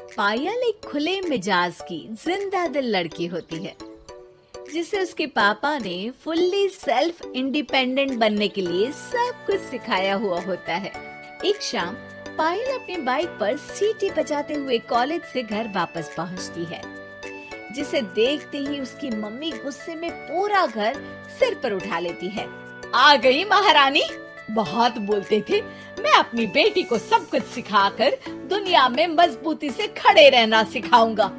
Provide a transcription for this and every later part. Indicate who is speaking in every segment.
Speaker 1: पायल एक खुले मिजाज की जिंदा दिल लड़की होती है जिसे उसके पापा ने फुल्ली सेल्फ इंडिपेंडेंट बनने के लिए सब कुछ सिखाया हुआ होता है। एक शाम पायल अपनी बाइक पर सीटी बजाते हुए कॉलेज से घर वापस पहुंचती है, जिसे देखते ही उसकी मम्मी गुस्से में पूरा घर सिर पर उठा लेती है। आ गई महारानी, बहुत बोलते थे मैं अपनी बेटी को सब कुछ सिखाकर दुनिया में मजबूती से खड़े रहना सिखाऊंगा,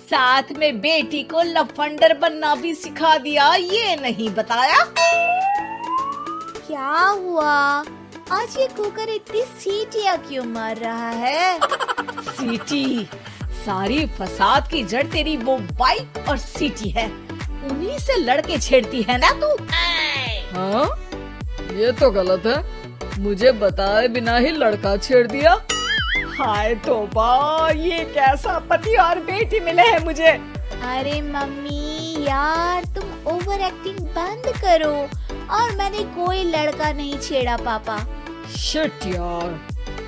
Speaker 1: साथ में बेटी को लफंडर बनना भी सिखा दिया, ये नहीं बताया। क्या हुआ? आज ये कुकर इतनी सीटियाँ क्यों मार रहा है? सीटी? सारी फसाद की जड़ तेरी वो बाइक और सीटी है, उन्हीं से लड़के छेड़ती है ना तू।
Speaker 2: हाँ, ये तो गलत है, मुझे बताए बिना ही लड़का छेड़ दिया।
Speaker 1: हाय तौबा, ये कैसा पति और बेटी मिले हैं मुझे। अरे मम्मी यार, तुम ओवर एक्टिंग बंद करो, और मैंने कोई लड़का नहीं छेड़ा पापा।
Speaker 2: शिट यार।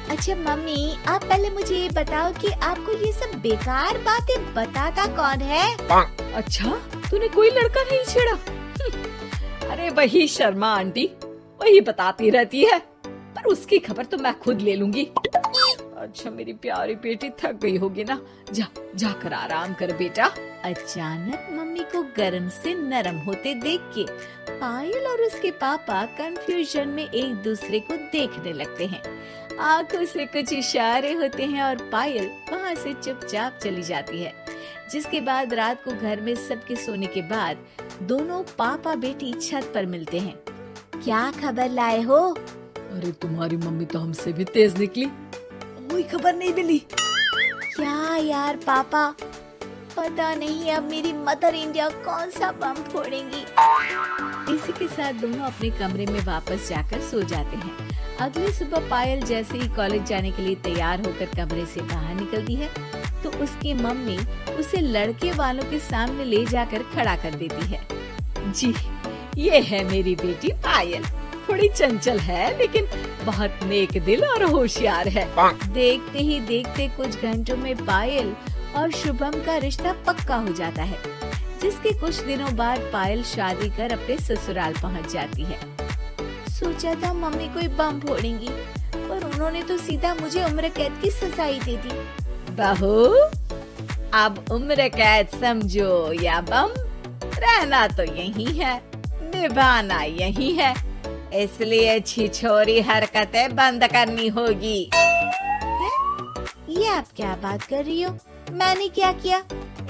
Speaker 1: अच्छा मम्मी, आप पहले मुझे ये बताओ कि आपको ये सब बेकार बातें बताता कौन है?
Speaker 2: अच्छा, तूने कोई लड़का नहीं छेड़ा?
Speaker 1: अरे वही शर्मा आंटी, वही बताती रहती है, पर उसकी खबर तो मैं खुद ले लूंगी। अच्छा मेरी प्यारी बेटी, थक गई होगी ना, जाकर आराम कर बेटा। अचानक मम्मी को गर्म से नरम होते देख के पायल और उसके पापा कंफ्यूजन में एक दूसरे को देखने लगते हैं। आंखों से कुछ इशारे होते हैं और पायल वहाँ से चुपचाप चली जाती है। जिसके बाद रात को घर में सबके सोने के बाद दोनों पापा बेटी छत पर मिलते हैं। क्या खबर लाए हो?
Speaker 2: अरे तुम्हारी मम्मी तो हमसे भी तेज निकली,
Speaker 1: कोई खबर नहीं मिली। क्या यार पापा, पता नहीं अब मेरी मदर इंडिया कौन सा बम फोड़ेंगी। इसी के साथ दोनों अपने कमरे में वापस जाकर सो जाते हैं। अगली सुबह पायल जैसे ही कॉलेज जाने के लिए तैयार होकर कमरे से बाहर निकलती है तो उसकी मम्मी उसे लड़के वालों के सामने ले जाकर खड़ा कर देती है। जी, ये है मेरी बेटी पायल, थोड़ी चंचल है लेकिन बहुत नेक दिल और होशियार है। देखते ही देखते कुछ घंटों में पायल और शुभम का रिश्ता पक्का हो जाता है, जिसके कुछ दिनों बाद पायल शादी कर अपने ससुराल पहुंच जाती है। सोचा था मम्मी कोई बम फोड़ेंगी, पर उन्होंने तो सीधा मुझे उम्र कैद की सजा ही दे दी। बहू, अब उम्र कैद समझो या बम, रहना तो यही है, निभाना यही है, इसलिए छिछोरी हरकतें बंद करनी होगी। ये आप क्या बात कर रही हो? मैंने क्या किया?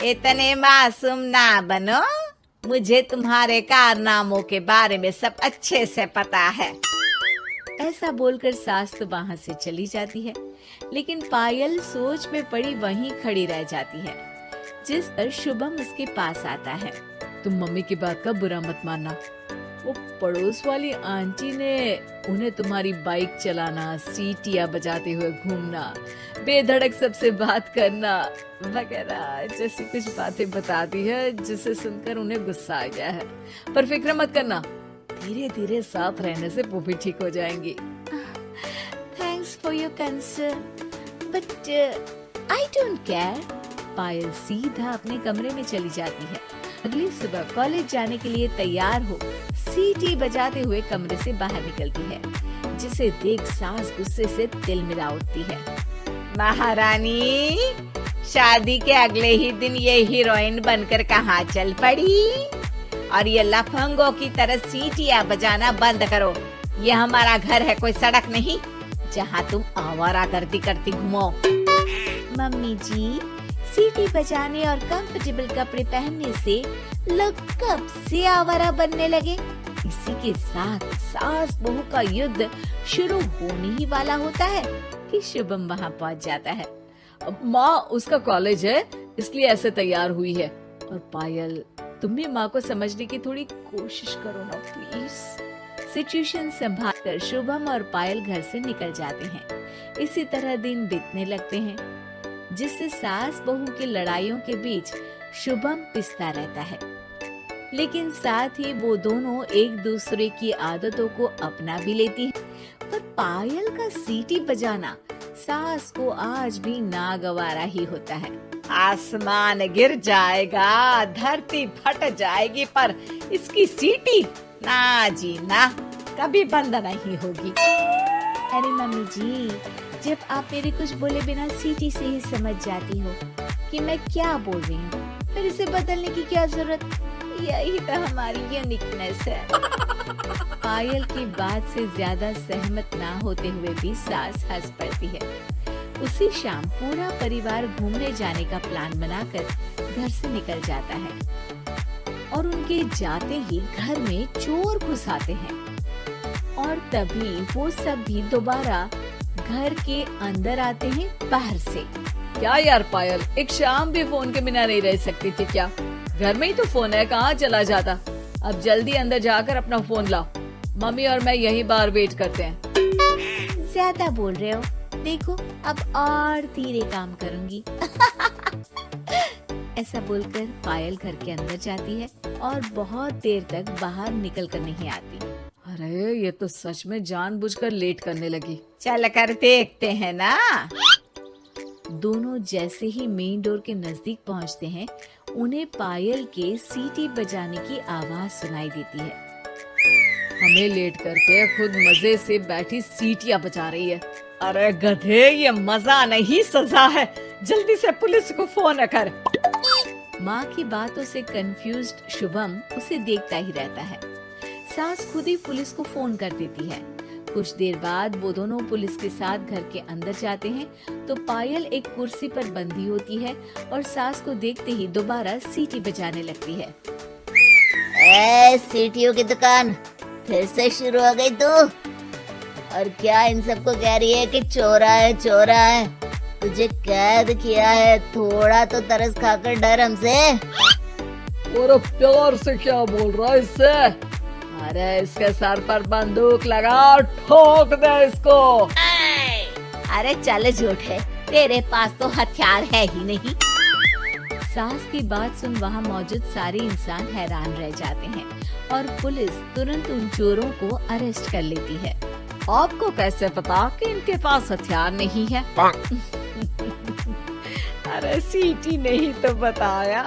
Speaker 1: इतने मासूम ना बनो, मुझे तुम्हारे कारनामों के बारे में सब अच्छे से पता है। ऐसा बोलकर सास तो वहाँ से चली जाती है, लेकिन पायल सोच में पड़ी वहीं खड़ी रह जाती है। जिस पर शुभम उसके पास आता है।
Speaker 2: तुम मम्मी की बात का बुरा मत मानना, वो पड़ोस वाली आंटी ने उन्हें तुम्हारी बाइक चलाना, सीटियाँ बजाते हुए घूमना, बेधड़क सबसे बात करना वगैरह जैसी कुछ बातें बताती है, जिसे सुनकर उन्हें गुस्सा आ गया है। पर फिक्र मत करना, धीरे धीरे साथ रहने से वो भी ठीक हो जाएंगी।
Speaker 1: Thanks for your concern, but I don't care. Payal सीधा अपने कमरे में चली जाती है। अगली सुबह कॉलेज जाने के लिए तैयार हो सीटी बजाते हुए कमरे से बाहर निकलती है, जिसे देख सास गुस्से से तिल मिला उठती है। महारानी, शादी के अगले ही दिन ये हीरोइन बनकर कहाँ चल पड़ी? और ये लफंगों की तरह सीटियाँ बजाना बंद करो। ये हमारा घर है, कोई सड़क नहीं जहाँ तुम आवारागर्दी करती घूमो। मम्मी जी, सीटी बजाने और कंफर्टेबल कपड़े पहनने से लोग कब से आवारा बनने लगे। इसी के साथ सास बहू का युद्ध शुरू होने ही वाला होता है कि शुभम वहाँ पहुँच जाता है।
Speaker 2: माँ, उसका कॉलेज है इसलिए ऐसे तैयार हुई है। और पायल, तुम भी माँ को समझने की थोड़ी कोशिश करो ना प्लीज।
Speaker 1: सिचुएशन संभालकर शुभम और पायल घर से निकल जाते हैं। इसी तरह दिन बीतने लगते हैं, जिससे सास बहू की लड़ाइयों के बीच शुभम पिसता रहता है, लेकिन साथ ही वो दोनों एक दूसरे की आदतों को अपना भी लेती हैं। पर पायल का सीटी बजाना
Speaker 2: सास को आज भी नागवारा ही होता है। आसमान गिर जाएगा, धरती फट जाएगी, पर इसकी सीटी ना जी ना, कभी बंद नहीं होगी।
Speaker 1: अरे मम्मी जी, जब आप मेरे कुछ बोले बिना सीटी से ही समझ जाती हो कि मैं क्या बोल रही हूँ, फिर इसे बदलने की क्या जरूरत? यही तो हमारी यूनिकनेस है।
Speaker 2: पायल की बात से ज्यादा सहमत ना होते हुए भी सास हंस पड़ती है। उसी शाम पूरा परिवार घूमने जाने का प्लान बनाकर घर से निकल जाता है और उनके जाते ही घर में चोर घुस आते हैं और तभी वो सब भी दोबारा घर के अंदर आते हैं बाहर से। क्या यार पायल, एक शाम भी फोन के बिना नहीं रह सकती थी क्या? घर में ही तो फोन है, कहाँ चला जाता? अब जल्दी अंदर जाकर अपना फोन लाओ, मम्मी और मैं यहीं बाहर वेट करते हैं।
Speaker 1: ज्यादा बोल रहे हो, देखो अब और धीरे काम करूंगी। ऐसा बोलकर पायल घर के अंदर जाती है और बहुत देर तक बाहर निकल कर नहीं आती।
Speaker 2: अरे ये तो सच में जानबूझकर लेट करने लगी।
Speaker 1: चल कर देखते हैं ना।
Speaker 2: दोनों जैसे ही मेन डोर के नजदीक पहुंचते हैं, उन्हें पायल के सीटी बजाने की आवाज सुनाई देती है। हमें लेट करके खुद मजे से बैठी सीटियां बजा रही है। अरे गधे, ये मजा नहीं सजा है, जल्दी से पुलिस को फोन कर। माँ की बातों से कंफ्यूज्ड शुभम उसे देखता ही रहता है। सास खुद ही पुलिस को फोन कर देती है। कुछ देर बाद वो दोनों पुलिस के साथ घर के अंदर जाते हैं तो पायल एक कुर्सी पर बंधी होती है और सास को देखते ही दोबारा सीटी बजाने लगती है।
Speaker 1: सीटियों की दुकान फिर से शुरू हो गई तू? और क्या इन सबको कह रही है कि चोरा है चोरा है? तुझे कैद किया है, थोड़ा तो तरस खाकर डर हमसे।
Speaker 2: और प्यार से क्या बोल रहा है इससे? अरे इसके सर पर बंदूक लगा, ठोक दे इसको।
Speaker 1: अरे चल झूठे, तेरे पास तो हथियार है ही नहीं।
Speaker 2: सास की बात सुन वहाँ मौजूद सारे इंसान हैरान रह जाते हैं और पुलिस तुरंत उन चोरों को अरेस्ट कर लेती है। आपको कैसे पता कि इनके पास हथियार नहीं है? अरे सीटी नहीं तो बताया।